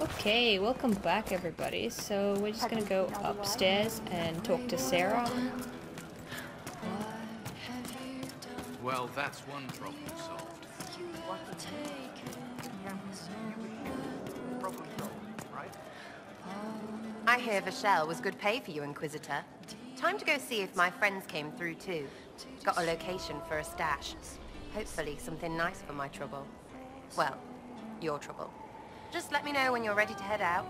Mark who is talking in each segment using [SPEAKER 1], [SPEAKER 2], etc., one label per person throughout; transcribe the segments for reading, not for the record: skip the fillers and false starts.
[SPEAKER 1] Okay, welcome back everybody. So we're just gonna go upstairs and talk to Sarah.
[SPEAKER 2] Well, that's one problem solved.
[SPEAKER 3] Problem solved, right? I hear Vachelle was good pay for you, Inquisitor. Time to go see if my friends came through too. Got a location for a stash. Hopefully something nice for my trouble. Well, your trouble. Just let me know when you're ready to head out.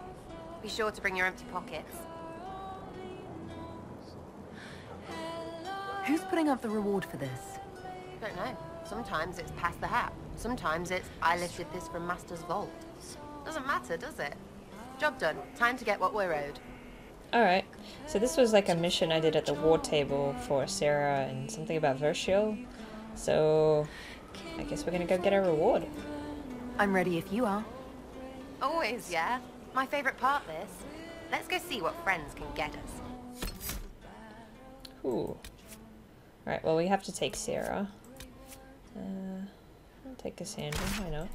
[SPEAKER 3] Be sure to bring your empty pockets.
[SPEAKER 4] Who's putting up the reward for this?
[SPEAKER 3] Don't know. Sometimes it's pass the hat. Sometimes it's I lifted this from Master's vault. Doesn't matter, does it? Job done. Time to get what we're owed.
[SPEAKER 1] Alright, so this was like a mission I did at the war table for Sarah and something about Virtual. So I guess we're gonna go get our reward.
[SPEAKER 4] I'm ready if you are.
[SPEAKER 3] Always, yeah. My favorite part, this. Let's go see what friends can get us.
[SPEAKER 1] Ooh. Alright, well we have to take Sarah. I'll take Cassandra, why not?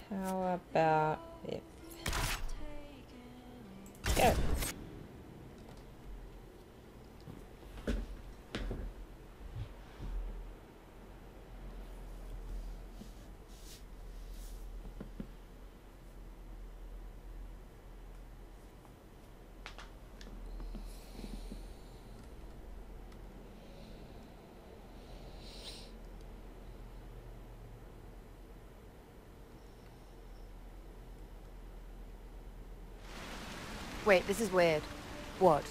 [SPEAKER 1] How about if... Go!
[SPEAKER 3] Wait, this is weird.
[SPEAKER 4] What?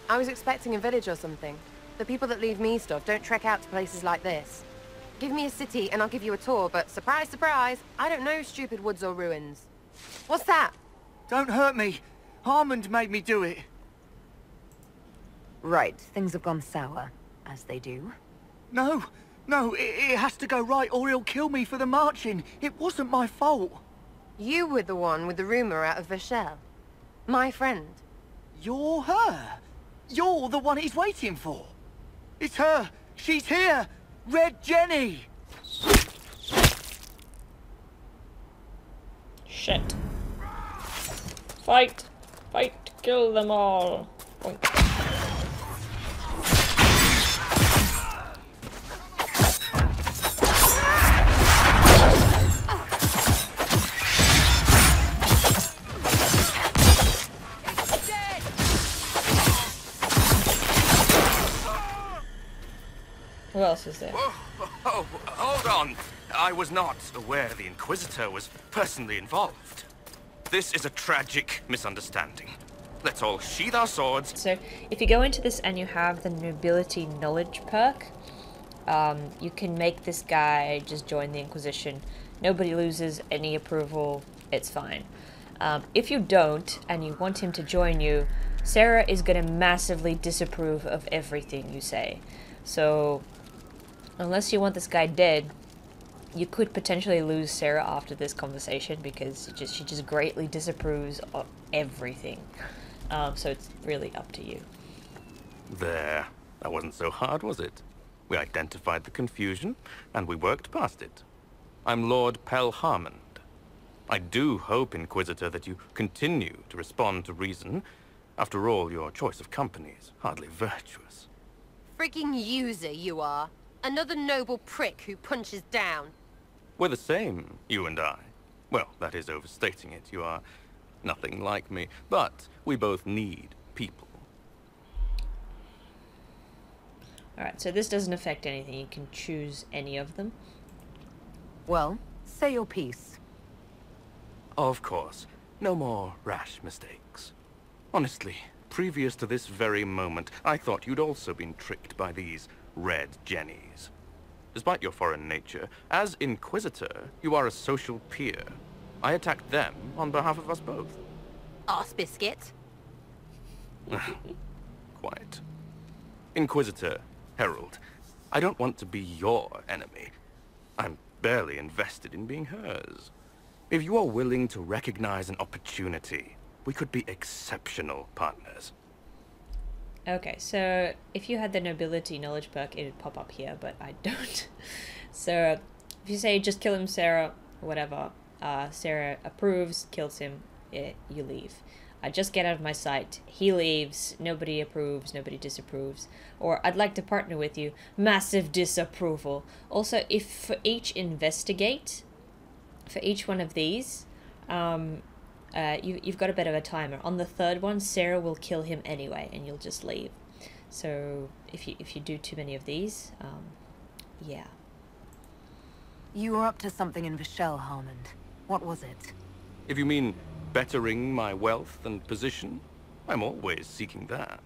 [SPEAKER 3] I was expecting a village or something. The people that leave me stuff don't trek out to places like this. Give me a city and I'll give you a tour, but surprise, surprise, I don't know stupid woods or ruins. What's that?
[SPEAKER 5] Don't hurt me. Harmond made me do it.
[SPEAKER 4] Right, things have gone sour, as they do.
[SPEAKER 5] No, it has to go right or he'll kill me for the marching. It wasn't my fault.
[SPEAKER 3] You were the one with the rumor out of Vachelle. My friend.
[SPEAKER 5] You're her. You're the one he's waiting for. It's her. She's here. Red Jenny.
[SPEAKER 1] Shit. Fight! Fight! Kill them all! Boink. Who else is there?
[SPEAKER 2] Oh, hold on. I was not aware the Inquisitor was personally involved. This is a tragic misunderstanding. Let's all sheath our swords.
[SPEAKER 1] So, if you go into this and you have the Nobility Knowledge perk, you can make this guy just join the Inquisition. Nobody loses any approval, it's fine. If you don't, and you want him to join you, Sarah is going to massively disapprove of everything you say. So, unless you want this guy dead, you could potentially lose Sarah after this conversation because she just greatly disapproves of everything. So it's really up to you.
[SPEAKER 2] There. That wasn't so hard, was it? We identified the confusion, and we worked past it. I'm Lord Pel Harmond. I do hope, Inquisitor, that you continue to respond to reason. After all, your choice of company is hardly virtuous.
[SPEAKER 3] Freaking user you are. Another noble prick who punches down.
[SPEAKER 2] We're the same, you and I. Well, that is overstating it. You are nothing like me. But we both need people.
[SPEAKER 1] Alright, so this doesn't affect anything. You can choose any of them.
[SPEAKER 4] Well, say your piece.
[SPEAKER 2] Of course. No more rash mistakes. Honestly, previous to this very moment, I thought you'd also been tricked by these Red Jennies. Despite your foreign nature, as Inquisitor, you are a social peer. I attacked them on behalf of us both.
[SPEAKER 3] Arse biscuit.
[SPEAKER 2] Quiet. Inquisitor, Herald, I don't want to be your enemy. I'm barely invested in being hers. If you are willing to recognize an opportunity, we could be exceptional partners.
[SPEAKER 1] Okay, so if you had the Nobility Knowledge perk, it would pop up here, but I don't. So if you say just kill him, Sarah, whatever, Sarah approves, kills him, you leave. Just get out of my sight. He leaves, nobody approves, nobody disapproves. Or, I'd like to partner with you. Massive disapproval. Also, if for each investigate, for each one of these, you've got a bit of a timer. On the third one, Sarah will kill him anyway, and you'll just leave. So, if you do too many of these, yeah.
[SPEAKER 4] You were up to something in Vishel, Harmond. What was it?
[SPEAKER 2] If you mean bettering my wealth and position, I'm always seeking that.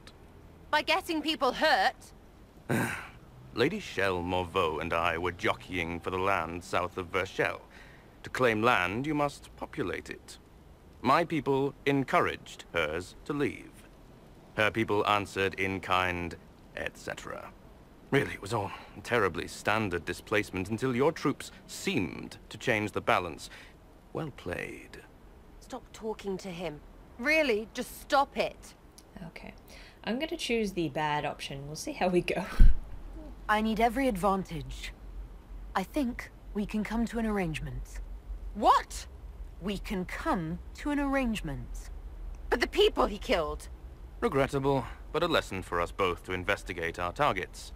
[SPEAKER 3] By getting people hurt?
[SPEAKER 2] Lady Shell Morveau and I were jockeying for the land south of Vershel. To claim land, you must populate it. My people encouraged hers to leave. Her people answered in kind, etc. Really, it was all terribly standard displacement until your troops seemed to change the balance. Well played.
[SPEAKER 3] Stop talking to him. Really, just stop it.
[SPEAKER 1] Okay. I'm gonna choose the bad option. We'll see how we go.
[SPEAKER 4] I need every advantage. I think we can come to an arrangement.
[SPEAKER 3] What?
[SPEAKER 4] We can come to an arrangement.
[SPEAKER 3] But the people he killed.
[SPEAKER 2] Regrettable, but a lesson for us both to investigate our targets.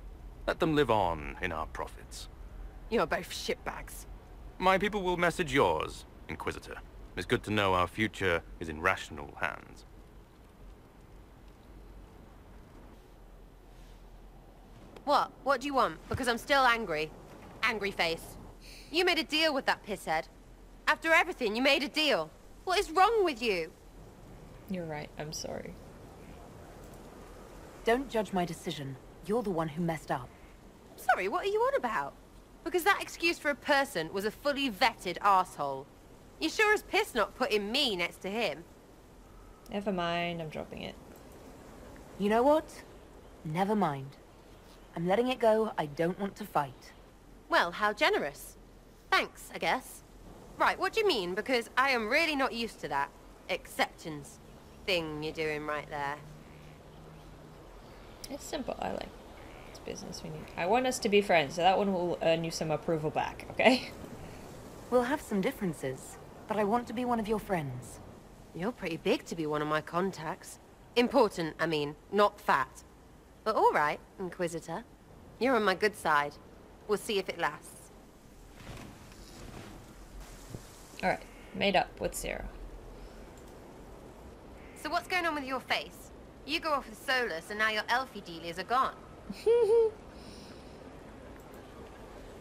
[SPEAKER 2] Let them live on in our profits.
[SPEAKER 3] You're both shitbags.
[SPEAKER 2] My people will message yours, Inquisitor. It's good to know our future is in rational hands.
[SPEAKER 3] What? What do you want? Because I'm still angry. Angry face. You made a deal with that pisshead. After everything, you made a deal. What is wrong with you?
[SPEAKER 1] You're right, I'm sorry.
[SPEAKER 4] Don't judge my decision. You're the one who messed up.
[SPEAKER 3] Sorry, what are you on about? Because that excuse for a person was a fully vetted arsehole. You sure as piss not putting me next to him.
[SPEAKER 1] Never mind, I'm dropping it.
[SPEAKER 4] You know what? Never mind. I'm letting it go. I don't want to fight.
[SPEAKER 3] Well, how generous. Thanks, I guess. Right, what do you mean? Because I am really not used to that acceptance thing you're doing right there.
[SPEAKER 1] It's simple, I like it's business we need. I want us to be friends, so that one will earn you some approval back, okay?
[SPEAKER 4] We'll have some differences, but I want to be one of your friends.
[SPEAKER 3] You're pretty big to be one of my contacts. Important, I mean, not fat. But all right, Inquisitor. You're on my good side. We'll see if it lasts.
[SPEAKER 1] Alright, made up with Sarah.
[SPEAKER 3] So what's going on with your face? You go off with Solus and now your elfie dealies are gone.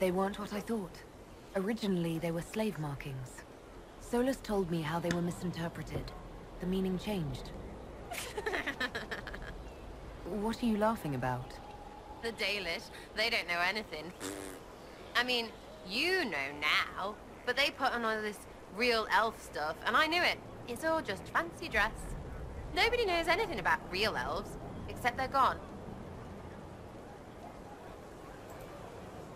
[SPEAKER 4] They weren't what I thought. Originally, they were slave markings. Solus told me how they were misinterpreted. The meaning changed. What are you laughing about?
[SPEAKER 3] The Dalish, they don't know anything. I mean, you know now, but they put on all this real elf stuff, and I knew it. It's all just fancy dress. Nobody knows anything about real elves, except they're gone.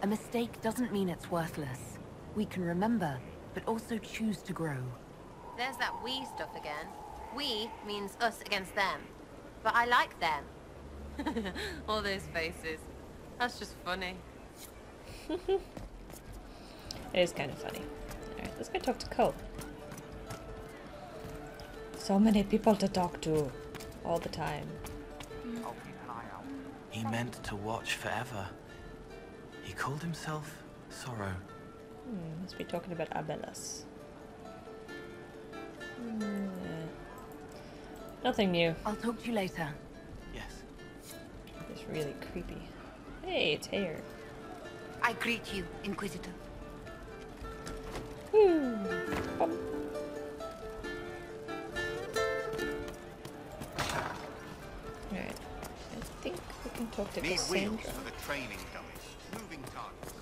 [SPEAKER 4] A mistake doesn't mean it's worthless. We can remember, but also choose to grow.
[SPEAKER 3] There's that we stuff again. We means us against them. But I like them. All those faces. That's just funny.
[SPEAKER 1] It is kind of funny. Alright, let's go talk to Cole. So many people to talk to. All the time.
[SPEAKER 6] He meant to watch forever. He called himself Sorrow.
[SPEAKER 1] Must be talking about Abelas. Nothing new.
[SPEAKER 4] I'll talk to you later.
[SPEAKER 6] Yes.
[SPEAKER 1] It's really creepy. Hey, it's hair.
[SPEAKER 7] I greet you, Inquisitor.
[SPEAKER 1] Alright. I think we can talk to
[SPEAKER 8] Need wheels
[SPEAKER 1] Cassandra.
[SPEAKER 8] for the training dummies. Moving targets.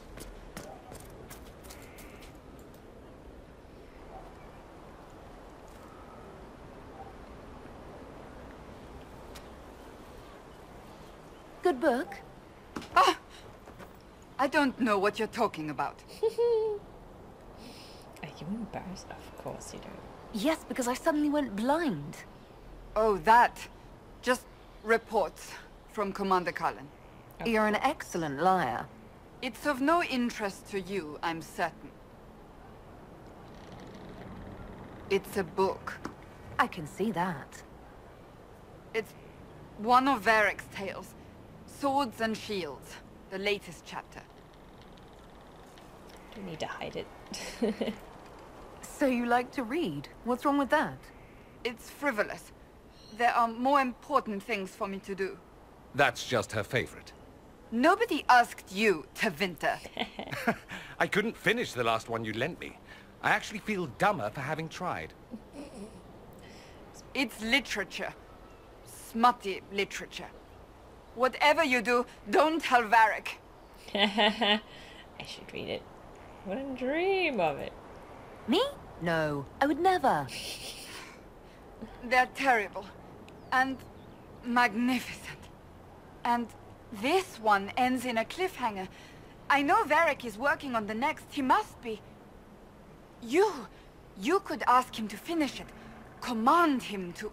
[SPEAKER 4] Good book.
[SPEAKER 7] Ah! I don't know what you're talking about.
[SPEAKER 1] Are you embarrassed? Of course you don't.
[SPEAKER 4] Yes, because I suddenly went blind.
[SPEAKER 7] Oh, that. Just reports from Commander Cullen.
[SPEAKER 4] You're an excellent liar.
[SPEAKER 7] It's of no interest to you, I'm certain. It's a book.
[SPEAKER 4] I can see that.
[SPEAKER 7] It's one of Varric's tales. Swords and Shields. The latest chapter.
[SPEAKER 1] Do need to hide it.
[SPEAKER 4] So you like to read? What's wrong with that?
[SPEAKER 7] It's frivolous. There are more important things for me to do.
[SPEAKER 9] That's just her favorite.
[SPEAKER 7] Nobody asked you to winter.
[SPEAKER 9] I couldn't finish the last one you lent me. I actually feel dumber for having tried.
[SPEAKER 7] It's literature. Smutty literature. Whatever you do, don't tell Varric.
[SPEAKER 1] I should read it. Wouldn't dream of it.
[SPEAKER 4] Me? No, I would never.
[SPEAKER 7] They're terrible. And magnificent. And this one ends in a cliffhanger. I know Varric is working on the next. He must be. You could ask him to finish it. Command him to...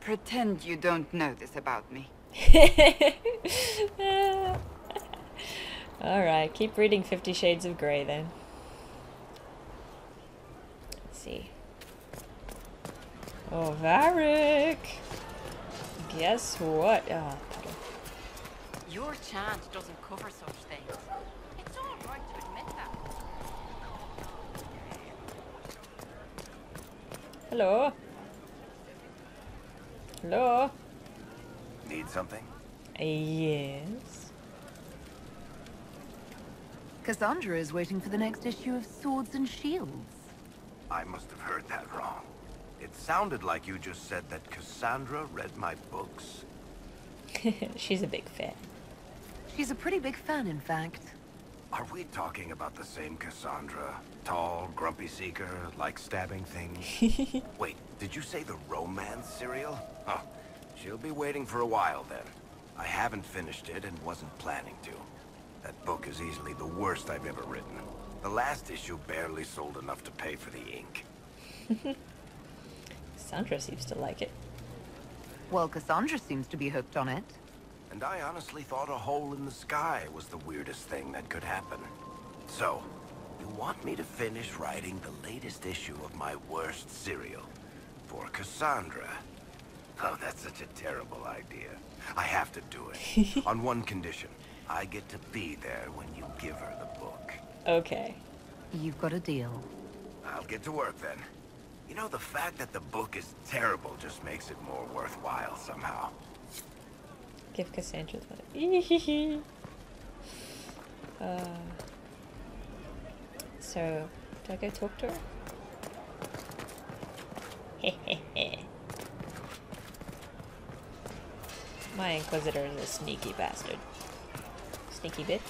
[SPEAKER 7] Pretend you don't know this about me.
[SPEAKER 1] Alright, keep reading 50 Shades of Grey then. Let's see. Oh, Varric! Guess what? Oh, puddle.
[SPEAKER 3] Your chant doesn't cover such things. It's all right to admit that.
[SPEAKER 1] Hello? Hello?
[SPEAKER 8] Need something?
[SPEAKER 1] Yes.
[SPEAKER 4] Cassandra is waiting for the next issue of Swords and Shields.
[SPEAKER 8] I must have heard that wrong. It sounded like you just said that Cassandra read my books.
[SPEAKER 1] She's a big fan.
[SPEAKER 4] She's a pretty big fan, in fact.
[SPEAKER 8] Are we talking about the same Cassandra? Tall, grumpy seeker, like stabbing things? Wait, did you say the romance serial? Oh, she'll be waiting for a while then. I haven't finished it and wasn't planning to. That book is easily the worst I've ever written. The last issue barely sold enough to pay for the ink.
[SPEAKER 1] Sandra seems to like it.
[SPEAKER 4] Well, Cassandra seems to be hooked on it.
[SPEAKER 8] And I honestly thought a hole in the sky was the weirdest thing that could happen. So, you want me to finish writing the latest issue of my worst serial for Cassandra? Oh, that's such a terrible idea. I have to do it. On one condition. I get to be there when you give her the book.
[SPEAKER 1] Okay.
[SPEAKER 4] You've got a deal.
[SPEAKER 8] I'll get to work then. You know, the fact that the book is terrible just makes it more worthwhile somehow.
[SPEAKER 1] Give Cassandra the... So, do I go talk to her? My Inquisitor is a sneaky bastard. Sneaky bitch.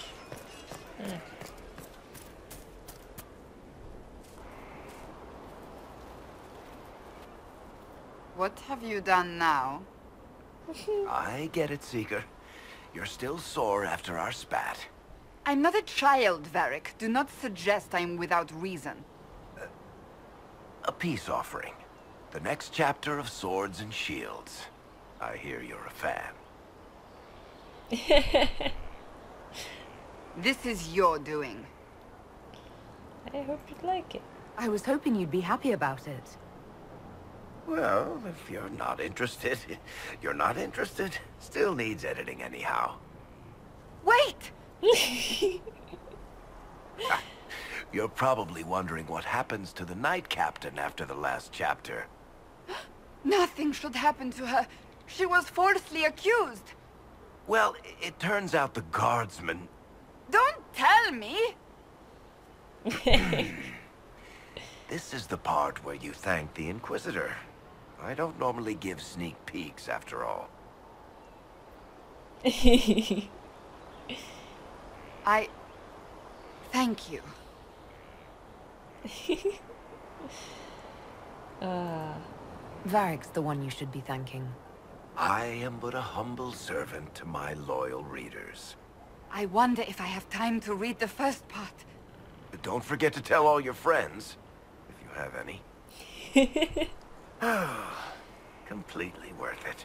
[SPEAKER 1] Eh.
[SPEAKER 7] What have you done now?
[SPEAKER 8] I get it, Seeker. You're still sore after our spat.
[SPEAKER 7] I'm not a child, Varric. Do not suggest I'm without reason.
[SPEAKER 8] A peace offering. The next chapter of Swords and Shields. I hear you're a fan.
[SPEAKER 7] This is your doing.
[SPEAKER 1] I hope you'd like it.
[SPEAKER 4] I was hoping you'd be happy about it.
[SPEAKER 8] Well, if you're not interested, you're not interested. Still needs editing anyhow.
[SPEAKER 7] Wait!
[SPEAKER 8] You're probably wondering what happens to the Knight Captain after the last chapter.
[SPEAKER 7] Nothing should happen to her. She was falsely accused.
[SPEAKER 8] Well, it turns out the guardsman...
[SPEAKER 7] Don't tell me!
[SPEAKER 8] This is the part where you thank the Inquisitor. I don't normally give sneak peeks, after all.
[SPEAKER 7] I... thank you.
[SPEAKER 4] Varric's the one you should be thanking.
[SPEAKER 8] I am but a humble servant to my loyal readers.
[SPEAKER 7] I wonder if I have time to read the first part.
[SPEAKER 8] Don't forget to tell all your friends, if you have any. Completely worth it.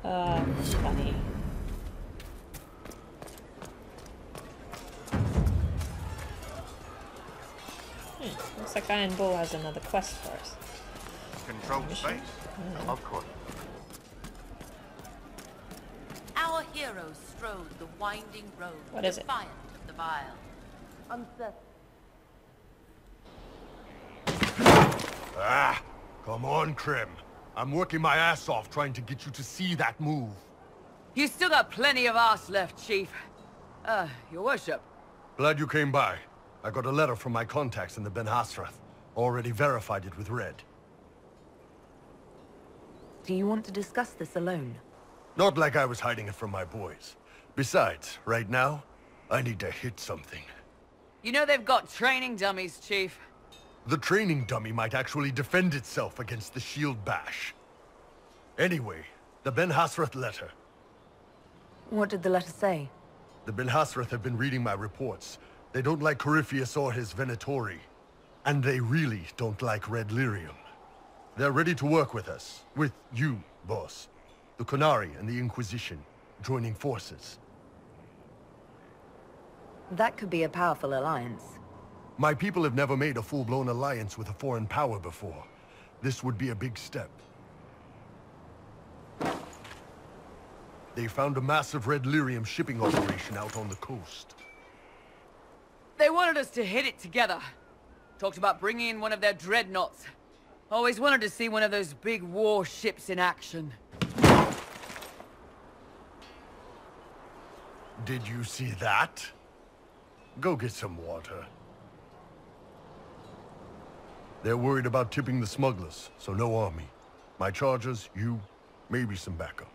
[SPEAKER 1] Funny. Looks like Iron Bull has another quest for us.
[SPEAKER 8] Control space. Of course.
[SPEAKER 10] Our heroes strode the winding road,
[SPEAKER 1] What is it?
[SPEAKER 10] defiant of the vile.
[SPEAKER 11] Ah, come on, Krim. I'm working my ass off trying to get you to see that move.
[SPEAKER 12] You still got plenty of arse left, Chief. Your worship.
[SPEAKER 11] Glad you came by. I got a letter from my contacts in the Ben Hasrath. Already verified it with Red.
[SPEAKER 4] Do you want to discuss this alone?
[SPEAKER 11] Not like I was hiding it from my boys. Besides, right now, I need to hit something.
[SPEAKER 12] You know they've got training dummies, Chief.
[SPEAKER 11] The training dummy might actually defend itself against the shield bash. Anyway, the Ben Hasrath letter.
[SPEAKER 4] What did the letter say?
[SPEAKER 11] The Ben Hasrath have been reading my reports. They don't like Corypheus or his Venatori. And they really don't like Red Lyrium. They're ready to work with us. With you, boss. The Qunari and the Inquisition, joining forces.
[SPEAKER 4] That could be a powerful alliance.
[SPEAKER 11] My people have never made a full-blown alliance with a foreign power before. This would be a big step. They found a massive Red Lyrium shipping operation out on the coast.
[SPEAKER 12] They wanted us to hit it together. Talked about bringing in one of their dreadnoughts. Always wanted to see one of those big warships in action.
[SPEAKER 11] Did you see that? Go get some water. They're worried about tipping the smugglers, so no army. My chargers, you, maybe some backup.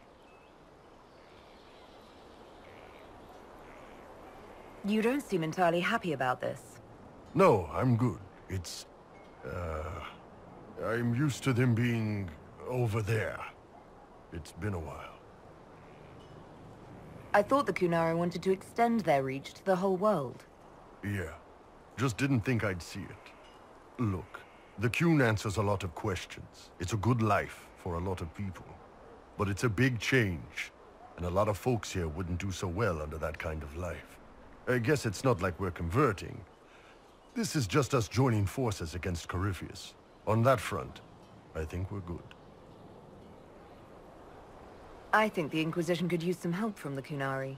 [SPEAKER 4] You don't seem entirely happy about this.
[SPEAKER 11] No, I'm good. It's... I'm used to them being over there. It's been a while.
[SPEAKER 4] I thought the Qunari wanted to extend their reach to the whole world.
[SPEAKER 11] Yeah. Just didn't think I'd see it. Look, the Qun answers a lot of questions. It's a good life for a lot of people. But it's a big change, and a lot of folks here wouldn't do so well under that kind of life. I guess it's not like we're converting. This is just us joining forces against Corypheus. On that front, I think we're good.
[SPEAKER 4] I think the Inquisition could use some help from the Qunari.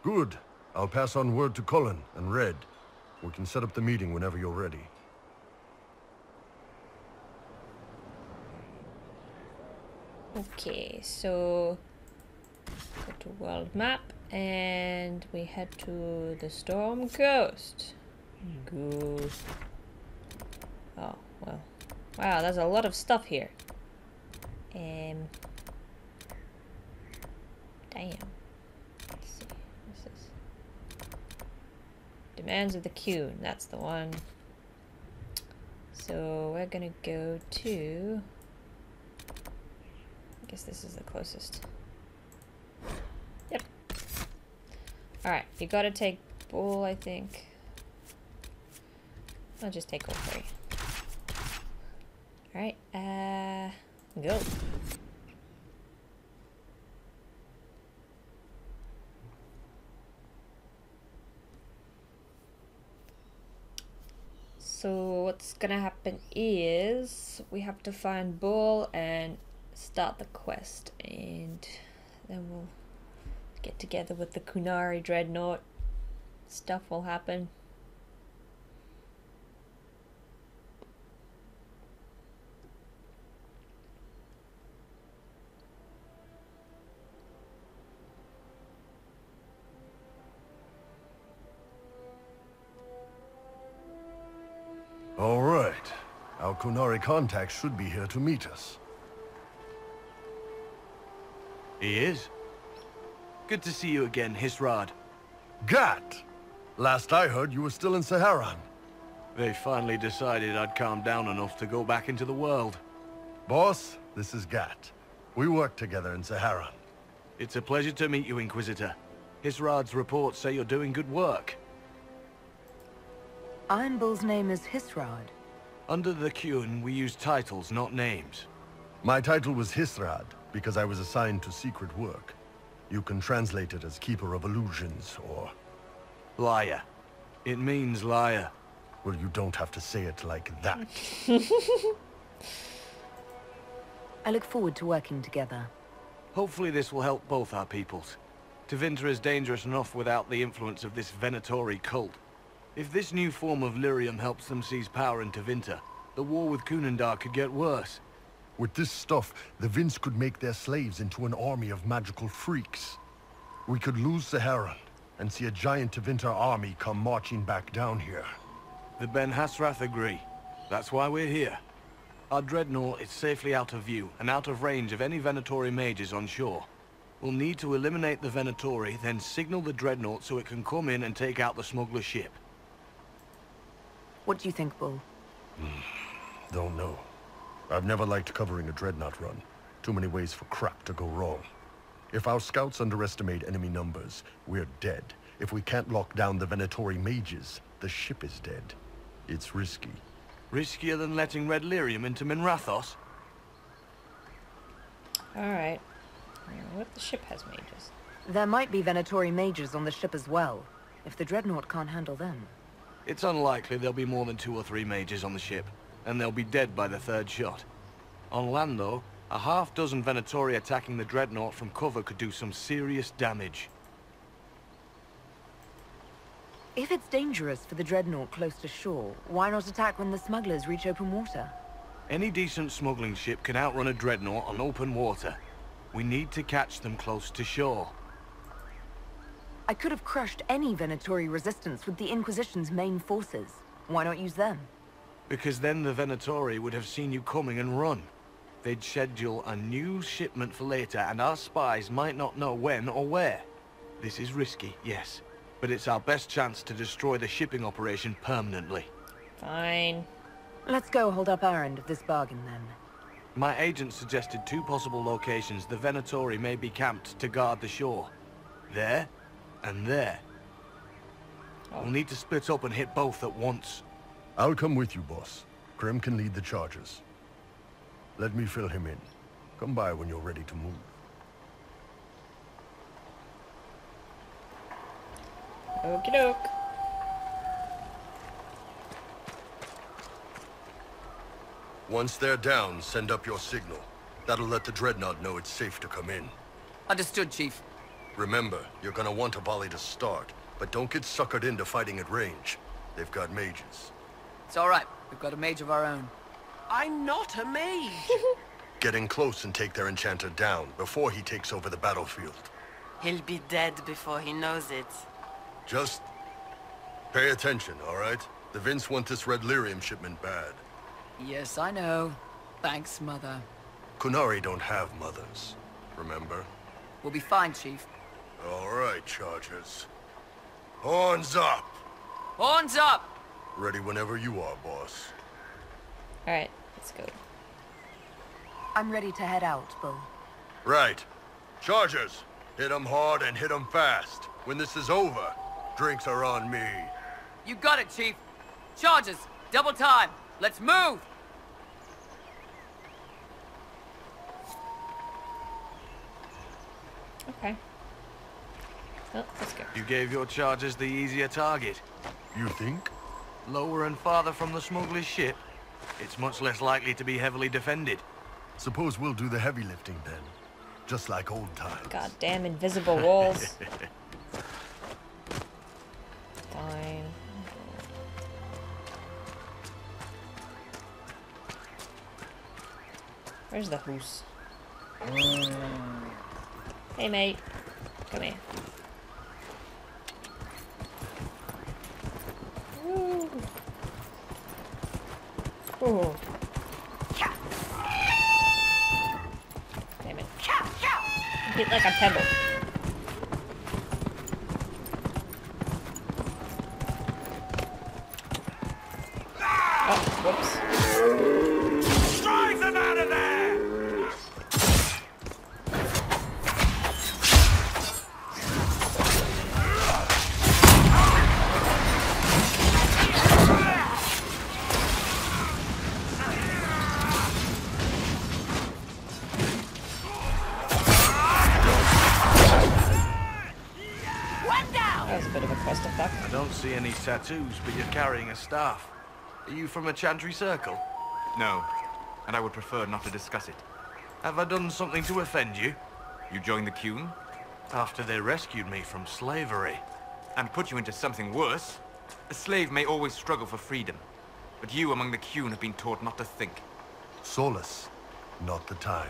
[SPEAKER 11] Good. I'll pass on word to Cullen and Red. We can set up the meeting whenever you're ready.
[SPEAKER 1] Okay, so go to world map and we head to the Storm Coast. Goose. Oh, well. Wow, there's a lot of stuff here. Damn. Let's see. This is Demands of the Qun. That's the one. So we're gonna go to... I guess this is the closest. Yep. Alright, you gotta take Bull, I think. I'll just take all three. Alright, go. So what's gonna happen is we have to find Bull and start the quest, and then we'll get together with the Qunari dreadnought. Stuff will happen.
[SPEAKER 11] All right. Our Qunari contact should be here to meet us.
[SPEAKER 6] He is. Good to see you again, Hisrad.
[SPEAKER 11] Gat! Last I heard, you were still in Saharan.
[SPEAKER 6] They finally decided I'd calmed down enough to go back into the world.
[SPEAKER 11] Boss, this is Gat. We work together in Saharan.
[SPEAKER 6] It's a pleasure to meet you, Inquisitor. Hisrad's reports say you're doing good work.
[SPEAKER 4] Iron Bull's name is Hisrad.
[SPEAKER 6] Under the Qun, we use titles, not names.
[SPEAKER 11] My title was Hisrad, because I was assigned to secret work. You can translate it as Keeper of Illusions, or...
[SPEAKER 6] Liar. It means liar.
[SPEAKER 11] Well, you don't have to say it like that.
[SPEAKER 4] I look forward to working together.
[SPEAKER 6] Hopefully this will help both our peoples. Tevinter is dangerous enough without the influence of this Venatori cult. If this new form of lyrium helps them seize power in Tevinter, the war with Kunendar could get worse.
[SPEAKER 11] With this stuff, the Vince could make their slaves into an army of magical freaks. We could lose Saharan and see a giant Tevinter army come marching back down here.
[SPEAKER 6] The Ben Hasrath agree. That's why we're here. Our dreadnought is safely out of view and out of range of any Venatori mages on shore. We'll need to eliminate the Venatori, then signal the dreadnought so it can come in and take out the smuggler ship.
[SPEAKER 4] What do you think, Bull?
[SPEAKER 11] Don't know. I've never liked covering a dreadnought run. Too many ways for crap to go wrong. If our scouts underestimate enemy numbers, we're dead. If we can't lock down the Venatori mages, the ship is dead. It's risky.
[SPEAKER 6] Riskier than letting Red Lyrium into Minrathos?
[SPEAKER 1] Alright. What if the ship has mages?
[SPEAKER 4] There might be Venatori mages on the ship as well, if the dreadnought can't handle them.
[SPEAKER 6] It's unlikely there'll be more than 2 or 3 mages on the ship, and they'll be dead by the 3rd shot. On land, though, a half-dozen Venatori attacking the dreadnought from cover could do some serious damage.
[SPEAKER 4] If it's dangerous for the dreadnought close to shore, why not attack when the smugglers reach open water?
[SPEAKER 6] Any decent smuggling ship can outrun a dreadnought on open water. We need to catch them close to shore.
[SPEAKER 4] I could have crushed any Venatori resistance with the Inquisition's main forces. Why not use them?
[SPEAKER 6] Because then the Venatori would have seen you coming and run. They'd schedule a new shipment for later, and our spies might not know when or where. This is risky, yes, but it's our best chance to destroy the shipping operation permanently.
[SPEAKER 1] Fine.
[SPEAKER 4] Let's go hold up our end of this bargain, then.
[SPEAKER 6] My agent suggested 2 possible locations the Venatori may be camped to guard the shore. There, and there. We'll need to split up and hit both at once.
[SPEAKER 11] I'll come with you, boss. Krem can lead the charges. Let me fill him in. Come by when you're ready to move.
[SPEAKER 1] Okie doke.
[SPEAKER 11] Once they're down, send up your signal. That'll let the dreadnought know it's safe to come in.
[SPEAKER 12] Understood, Chief.
[SPEAKER 11] Remember, you're gonna want a volley to start, but don't get suckered into fighting at range. They've got mages.
[SPEAKER 12] It's all right. We've got a mage of our own.
[SPEAKER 8] I'm not a mage!
[SPEAKER 11] Get in close and take their enchanter down before he takes over the battlefield.
[SPEAKER 10] He'll be dead before he knows it.
[SPEAKER 11] Just pay attention, all right? The Vince want this Red Lyrium shipment bad.
[SPEAKER 12] Yes, I know. Thanks, Mother.
[SPEAKER 11] Kunari don't have mothers, remember?
[SPEAKER 12] We'll be fine, Chief.
[SPEAKER 11] All right, Chargers. Horns up!
[SPEAKER 12] Horns up!
[SPEAKER 11] Ready whenever you are, boss.
[SPEAKER 1] Alright, let's go.
[SPEAKER 4] I'm ready to head out, Bull.
[SPEAKER 11] Right. Chargers, hit 'em hard and hit 'em fast. When this is over, drinks are on me.
[SPEAKER 12] You got it, Chief. Charges! Double time! Let's move!
[SPEAKER 1] Okay. Well, let's go.
[SPEAKER 6] You gave your charges the easier target.
[SPEAKER 11] You think?
[SPEAKER 6] Lower and farther from the smuggler's ship, it's much less likely to be heavily defended.
[SPEAKER 11] Suppose we'll do the heavy lifting then. Just like old times.
[SPEAKER 1] Goddamn invisible walls. Fine. Where's the hoose? Hey, mate. Come here. Woo. Ooh. Damn it. Hit like a pebble. Oh, whoops.
[SPEAKER 8] Drive them out of there!
[SPEAKER 1] That was a bit of a clusterfuck.
[SPEAKER 6] I don't see any tattoos, but you're carrying a staff. Are you from a Chantry circle?
[SPEAKER 13] No, and I would prefer not to discuss it.
[SPEAKER 6] Have I done something to offend you?
[SPEAKER 13] You joined the Qun?
[SPEAKER 6] After they rescued me from slavery.
[SPEAKER 13] And put you into something worse. A slave may always struggle for freedom, but you among the Qun have been taught not to think.
[SPEAKER 11] Solus, not the time.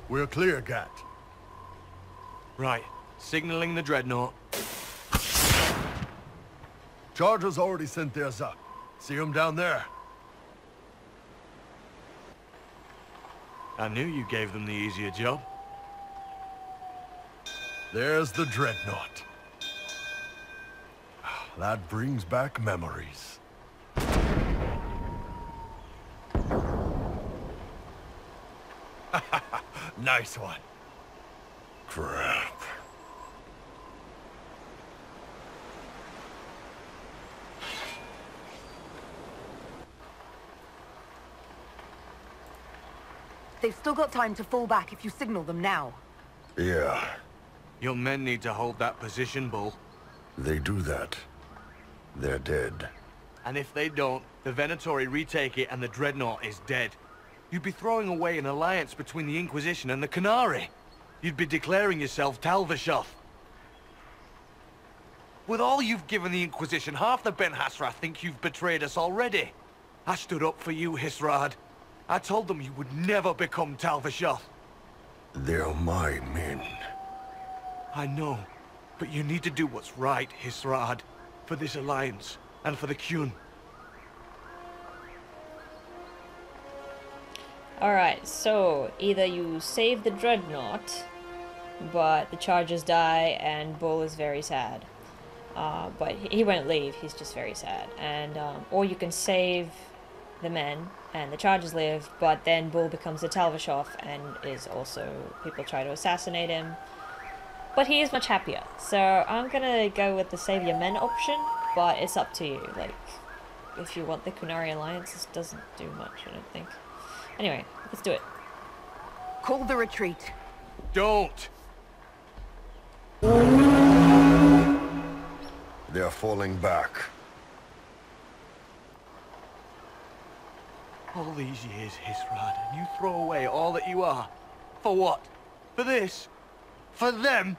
[SPEAKER 11] We're clear, Gat.
[SPEAKER 6] Right. Signaling the dreadnought.
[SPEAKER 11] Chargers already sent theirs up. See them down there?
[SPEAKER 6] I knew you gave them the easier job.
[SPEAKER 11] There's the dreadnought. That brings back memories. Nice one. Crap.
[SPEAKER 4] They've still got time to fall back if you signal them now.
[SPEAKER 11] Yeah,
[SPEAKER 6] Your men need to hold that position, Bull.
[SPEAKER 11] they do that. They're dead.
[SPEAKER 6] And if they don't, the Venatori retake it and the dreadnought is dead. You'd be throwing away an alliance between the Inquisition and the Canary. You'd be declaring yourself Talvishoth. With all you've given the Inquisition, half the Ben Hassrath think you've betrayed us already. I stood up for you, Hisrad. I told them you would never become Talvishoth.
[SPEAKER 11] They're my men.
[SPEAKER 6] I know, but you need to do what's right, Hisrad. For this alliance, and for the Qun.
[SPEAKER 1] Alright, so either you save the dreadnought, but the Chargers die and Bull is very sad. But he won't leave, he's just very sad. And or you can save the men and the Chargers live, but then Bull becomes a Talvishoth and is also, people try to assassinate him. But he is much happier, so I'm gonna go with the save your men option, but it's up to you. Like, if you want the Kunari Alliance, this doesn't do much, I don't think. Anyway, let's do it.
[SPEAKER 4] Call the retreat.
[SPEAKER 6] Don't!
[SPEAKER 11] They're falling back.
[SPEAKER 6] All these years, Hisrad, and you throw away all that you are. For what? For this? For them?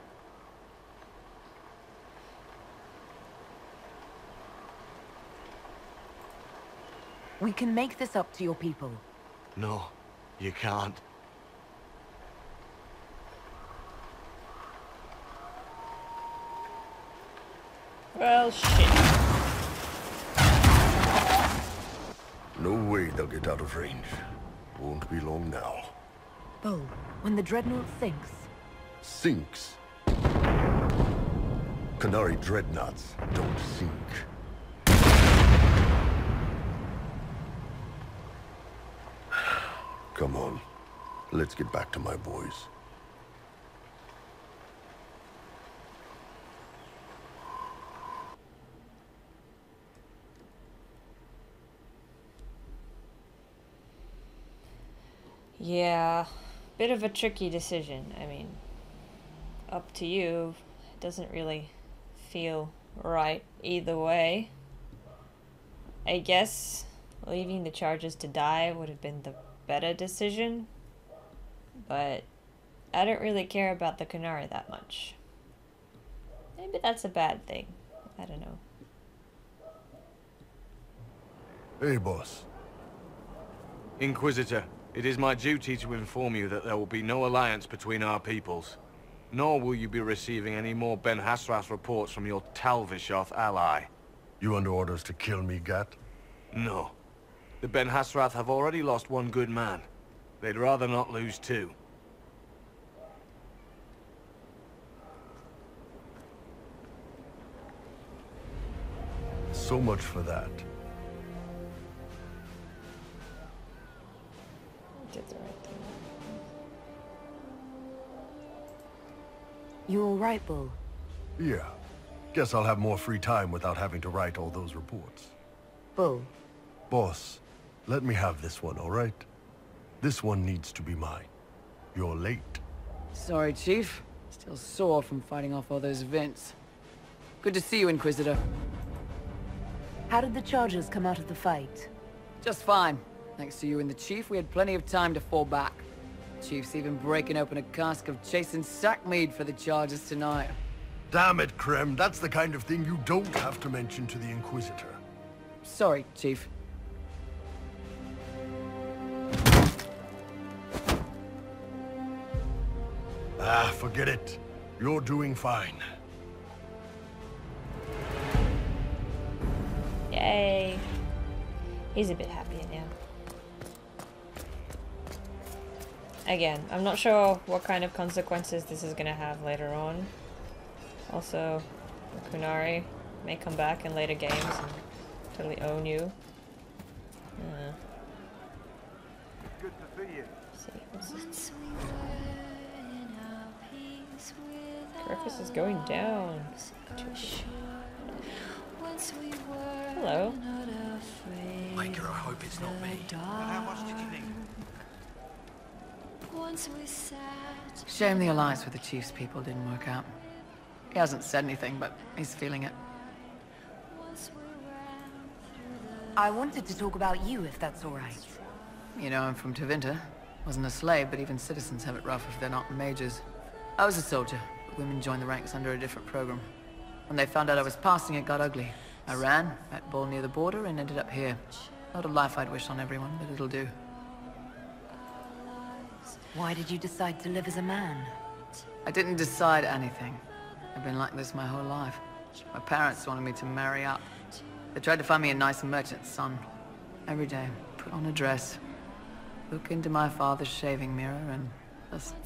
[SPEAKER 4] We can make this up to your people.
[SPEAKER 6] No, you can't.
[SPEAKER 1] Well, shit.
[SPEAKER 11] No way they'll get out of range. Won't be long now.
[SPEAKER 4] Bull, when the dreadnought sinks,
[SPEAKER 11] Sinks. Canary dreadnoughts don't sink. Come on. Let's get back to my boys.
[SPEAKER 1] Yeah, bit of a tricky decision. I mean, up to you. It doesn't really feel right either way. I guess leaving the Chargers to die would have been the better decision, but I don't really care about the Kunari that much. Maybe that's a bad thing. I don't know.
[SPEAKER 11] Hey, boss.
[SPEAKER 6] Inquisitor, it is my duty to inform you that there will be no alliance between our peoples. Nor will you be receiving any more Ben Hassrath reports from your Talvishoth ally.
[SPEAKER 11] You under orders to kill me, Gat?
[SPEAKER 6] No. The Ben Hasrath have already lost one good man. They'd rather not lose two.
[SPEAKER 11] So much for that.
[SPEAKER 1] Did the right thing.
[SPEAKER 4] You all right, Bull?
[SPEAKER 11] Yeah. Guess I'll have more free time without having to write all those reports.
[SPEAKER 4] Bull.
[SPEAKER 11] Boss, let me have this one, all right? This one needs to be mine. You're late.
[SPEAKER 12] Sorry, Chief. Still sore from fighting off all those vents. Good to see you, Inquisitor.
[SPEAKER 4] How did the Chargers come out of the fight?
[SPEAKER 12] Just fine. Thanks to you and the Chief, we had plenty of time to fall back. Chief's even breaking open a cask of chasing sack mead for the Chargers tonight.
[SPEAKER 11] Damn it, Krem. That's the kind of thing you don't have to mention to the Inquisitor.
[SPEAKER 12] Sorry, Chief.
[SPEAKER 11] Ah, forget it. You're doing fine.
[SPEAKER 1] Yay. He's a bit happier now. Again, I'm not sure what kind of consequences this is going to have later on. Also, Kunari may come back in later games and totally own you.
[SPEAKER 6] Good to see you.
[SPEAKER 1] See, what's this? Griffiths is going down. Hello.
[SPEAKER 8] Maker, I hope it's not me. But how much did you need?
[SPEAKER 12] Shame the alliance with the Chief's people didn't work out. He hasn't said anything, but he's feeling it.
[SPEAKER 4] I wanted to talk about you, if that's all right.
[SPEAKER 12] You know, I'm from Tevinter. Wasn't a slave, but even citizens have it rough if they're not mages. I was a soldier, but women joined the ranks under a different program. When they found out I was passing, it got ugly. I ran, met Bull near the border, and ended up here. Not a life I'd wish on everyone, but it'll do.
[SPEAKER 4] Why did you decide to live as a man?
[SPEAKER 12] I didn't decide anything. I've been like this my whole life. My parents wanted me to marry up. They tried to find me a nice merchant's son. Every day, put on a dress, look into my father's shaving mirror, and just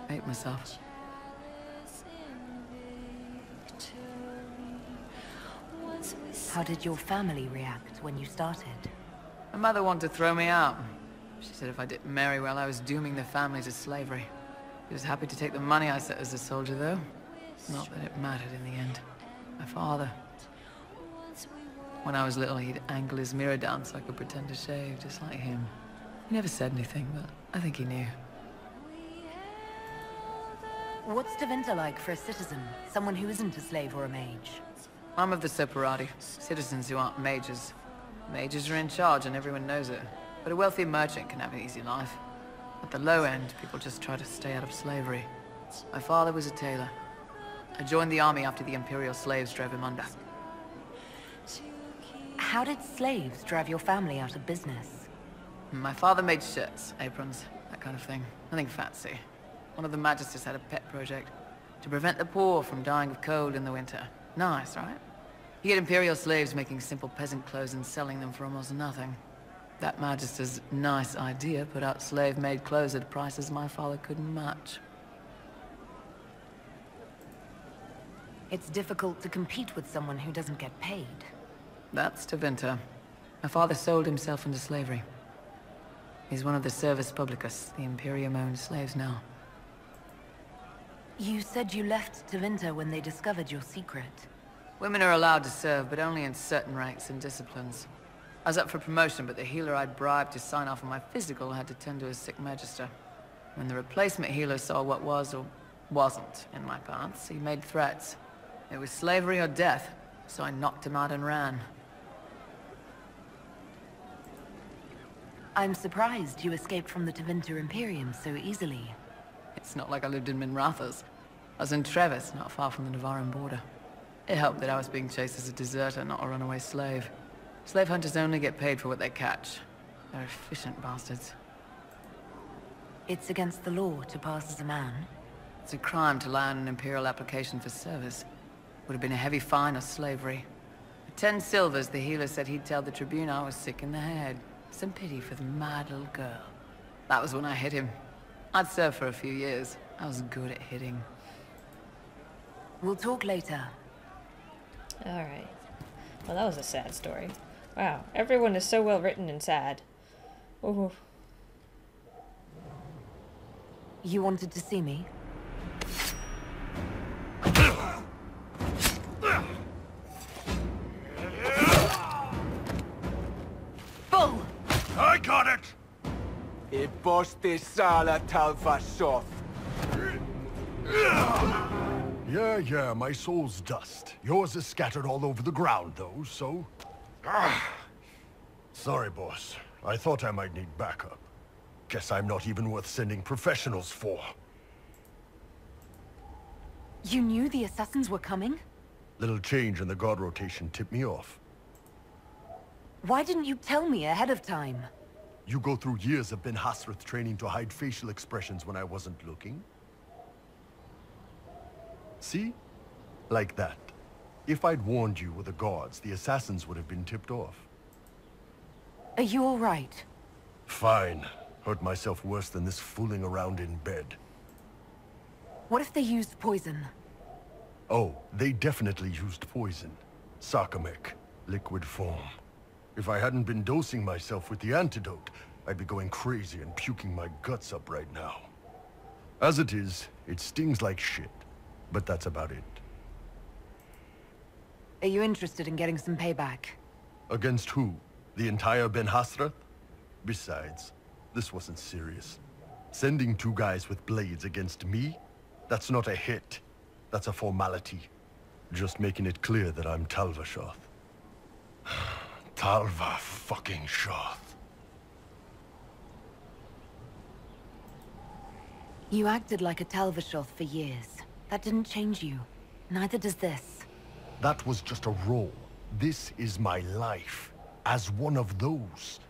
[SPEAKER 12] hate myself.
[SPEAKER 4] How did your family react when you started?
[SPEAKER 12] My mother wanted to throw me out. She said if I didn't marry well, I was dooming the family to slavery. She was happy to take the money I set as a soldier, though. Not that it mattered in the end. My father. When I was little, he'd angle his mirror down so I could pretend to shave, just like him. He never said anything, but I think he knew.
[SPEAKER 4] What's Tevinter like for a citizen? Someone who isn't a slave or a mage?
[SPEAKER 12] I'm of the Separati, citizens who aren't mages. Mages are in charge and everyone knows it. But a wealthy merchant can have an easy life. At the low end, people just try to stay out of slavery. My father was a tailor. I joined the army after the Imperial slaves drove him under.
[SPEAKER 4] How did slaves drive your family out of business?
[SPEAKER 12] My father made shirts, aprons, that kind of thing. Nothing fancy. One of the magisters had a pet project to prevent the poor from dying of cold in the winter. Nice, right? He had Imperial slaves making simple peasant clothes and selling them for almost nothing. That magister's nice idea put out slave-made clothes at prices my father couldn't match.
[SPEAKER 4] It's difficult to compete with someone who doesn't get paid.
[SPEAKER 12] That's Tevinter. My father sold himself into slavery. He's one of the Servus Publicus, the Imperium-owned slaves now.
[SPEAKER 4] You said you left Tevinter when they discovered your secret.
[SPEAKER 12] Women are allowed to serve, but only in certain ranks and disciplines. I was up for promotion, but the healer I'd bribed to sign off on my physical had to tend to a sick magister. When the replacement healer saw what was or wasn't in my pants, he made threats. It was slavery or death, so I knocked him out and ran.
[SPEAKER 4] I'm surprised you escaped from the Tevinter Imperium so easily.
[SPEAKER 12] It's not like I lived in Minrathas. I was in Trevis, not far from the Navarran border. It helped that I was being chased as a deserter, not a runaway slave. Slave hunters only get paid for what they catch. They're efficient bastards.
[SPEAKER 4] It's against the law to pass as a man?
[SPEAKER 12] It's a crime to lie on an Imperial application for service. Would have been a heavy fine or slavery. 10 silvers, the healer said he'd tell the Tribune I was sick in the head. Some pity for the mad little girl. That was when I hit him. I'd served for a few years. I was good at hitting.
[SPEAKER 4] We'll talk later.
[SPEAKER 1] Alright. Well, that was a sad story. Wow, everyone is so well written and sad. Ooh.
[SPEAKER 4] You wanted to see me?
[SPEAKER 5] Bull!
[SPEAKER 11] I got it!
[SPEAKER 5] E posti sala talva soth.
[SPEAKER 11] Yeah, my soul's dust. Yours is scattered all over the ground, though, so... Sorry, boss. I thought I might need backup. Guess I'm not even worth sending professionals for.
[SPEAKER 4] You knew the assassins were coming?
[SPEAKER 11] Little change in the guard rotation tipped me off.
[SPEAKER 4] Why didn't you tell me ahead of time?
[SPEAKER 11] You go through years of Ben Hasrath training to hide facial expressions when I wasn't looking? See? Like that. If I'd warned you or the guards, the assassins would have been tipped off.
[SPEAKER 4] Are you all right?
[SPEAKER 11] Fine. Hurt myself worse than this fooling around in bed.
[SPEAKER 4] What if they used poison?
[SPEAKER 11] Oh, they definitely used poison. Sarcomec. Liquid form. If I hadn't been dosing myself with the antidote, I'd be going crazy and puking my guts up right now. As it is, it stings like shit. But that's about it.
[SPEAKER 4] Are you interested in getting some payback?
[SPEAKER 11] Against who? The entire Ben Hasrath? Besides, this wasn't serious. Sending 2 guys with blades against me? That's not a hit. That's a formality. Just making it clear that I'm Talvashoth. Talva fucking Shoth.
[SPEAKER 4] You acted like a Talvashoth for years. That didn't change you. Neither does this.
[SPEAKER 11] That was just a role. This is my life. As one of those.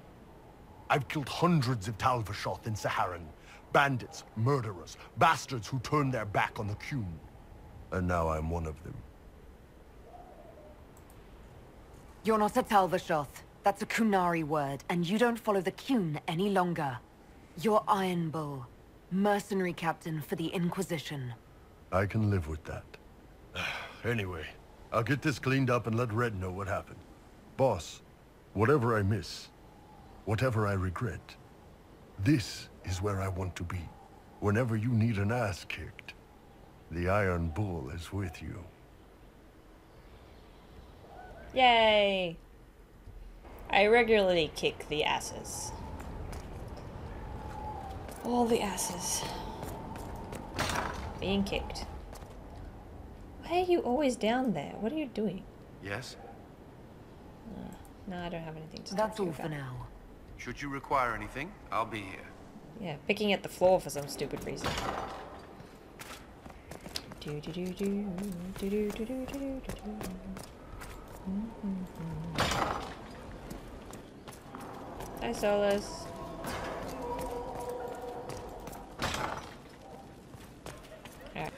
[SPEAKER 11] I've killed hundreds of Talvashoth in Saharan. Bandits, murderers, bastards who turned their back on the Qun. And now I'm one of them.
[SPEAKER 4] You're not a Talvashoth. That's a Qunari word, and you don't follow the Qun any longer. You're Iron Bull, mercenary captain for the Inquisition.
[SPEAKER 11] I can live with that. Anyway, I'll get this cleaned up and let Red know what happened. Boss, whatever I miss, whatever I regret, this is where I want to be. Whenever you need an ass kicked, the Iron Bull is with you.
[SPEAKER 1] Yay! I regularly kick the asses. All the asses. Being kicked. Why are you always down there? What are you doing?
[SPEAKER 2] Yes?
[SPEAKER 1] No, I don't have anything to
[SPEAKER 4] That's
[SPEAKER 1] talk to you
[SPEAKER 4] all for
[SPEAKER 1] about.
[SPEAKER 4] now.
[SPEAKER 2] Should you require anything, I'll be here.
[SPEAKER 1] Yeah, picking at the floor for some stupid reason. Hi, Solus. Alright.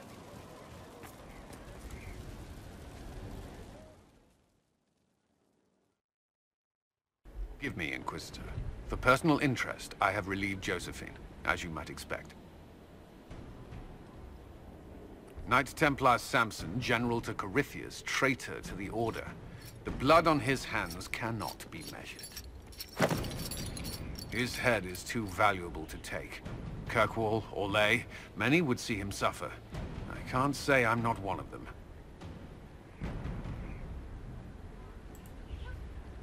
[SPEAKER 2] Give me, Inquisitor. For personal interest, I have relieved Josephine, as you might expect. Knight Templar Samson, General to Corypheus, traitor to the Order. The blood on his hands cannot be measured. His head is too valuable to take. Kirkwall, Orlais, many would see him suffer. I can't say I'm not one of them.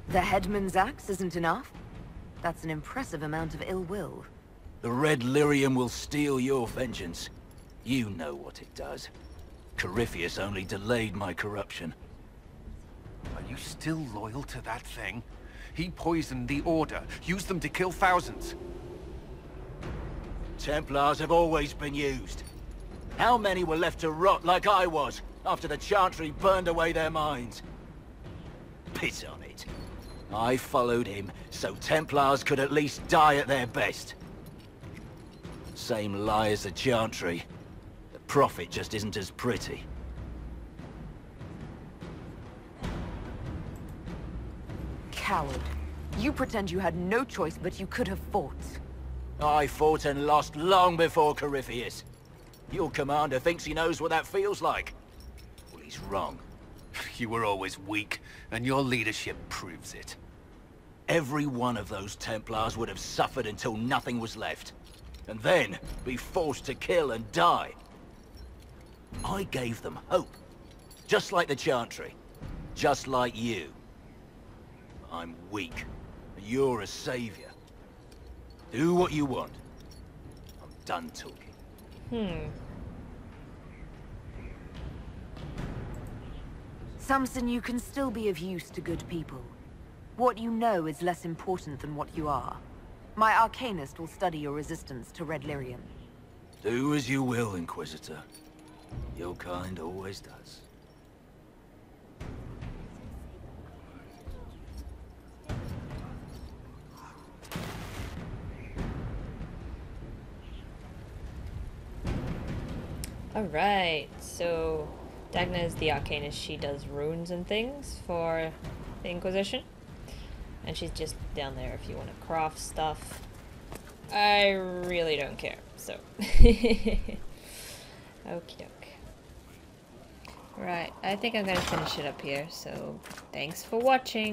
[SPEAKER 4] The headman's axe isn't enough? That's an impressive amount of ill will.
[SPEAKER 14] The Red Lyrium will steal your vengeance. You know what it does. Corypheus only delayed my corruption.
[SPEAKER 2] Are you still loyal to that thing? He poisoned the Order, used them to kill thousands.
[SPEAKER 14] Templars have always been used. How many were left to rot like I was, after the Chantry burned away their minds? Piss on it. I followed him, so Templars could at least die at their best. Same lie as the Chantry. The profit just isn't as pretty.
[SPEAKER 4] coward. You pretend you had no choice, but you could have fought.
[SPEAKER 14] I fought and lost long before Corypheus. Your commander thinks he knows what that feels like. Well, he's wrong.
[SPEAKER 8] You were always weak, and your leadership proves it.
[SPEAKER 14] Every one of those Templars would have suffered until nothing was left. And then be forced to kill and die. I gave them hope. Just like the Chantry. Just like you. I'm weak. And you're a savior. Do what you want. I'm done talking.
[SPEAKER 4] Samson, you can still be of use to good people. What you know is less important than what you are. My Arcanist will study your resistance to Red Lyrium.
[SPEAKER 14] Do as you will, Inquisitor. Your kind always does.
[SPEAKER 1] Alright, so Dagna is the Arcanist. She does runes and things for the Inquisition. And she's just down there if you want to craft stuff. I really don't care, so. Okie doke. Right, I think I'm gonna finish it up here, so thanks for watching.